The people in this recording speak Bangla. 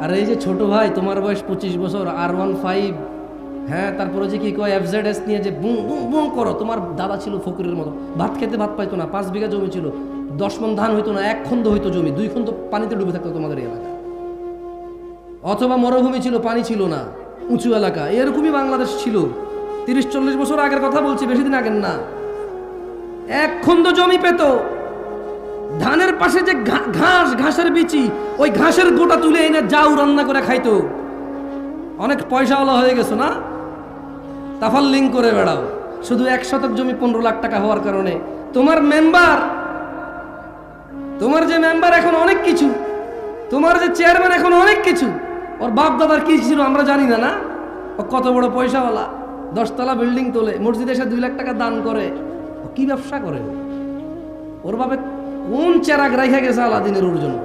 আর এই যে ছোট ভাই, তোমার বয়স 25 বছর, R15, হ্যাঁ, তারপরে যে কি কয় FZS নিয়ে যে বুম বুম বুম করো। তোমার দাদা ছিল ফকিরের মতো, ভাত খেতে ভাত পাইতো না, 5 বিঘা জমি ছিল, 10 মণ ধান হইতো না, 1 খন্দ হইতো জমি, 2 খন্দ পানিতে ডুবে থাকতো তোমাদের এই এলাকা। অথবা মরুভূমি ছিল, পানি ছিল না, উঁচু এলাকা, এরকমই বাংলাদেশ ছিল। 30-40 বছর আগের কথা বলছি, বেশি দিন আগের না। 1 খন্দ জমি পেত, ধানের পাশে যে ঘাসের বিচি, ওই ঘাসের গোটা তুলে এনে জাউ রান্না করে খাইতো। অনেক পয়সাওয়ালা হয়ে গেছো না, তাফাল্লিং করে বেড়াও। শুধু 1 শতক জমি 15 লাখ টাকা হওয়ার কারণে তোমার যে মেম্বার এখন অনেক কিছু, তোমার যে চেয়ারম্যান এখন অনেক কিছু। ওর বাপ দাদার কি ছিল আমরা জানি না, না? ও কত বড় পয়সাওয়ালা, 10 তলা বিল্ডিং তোলে, মসজিদে এসে 2 লাখ টাকা দান করে। ও কি ব্যবসা করে? ওর বাপে কোন চেরাগ রাইখা গেছে আলাদিনের ওর জন্য?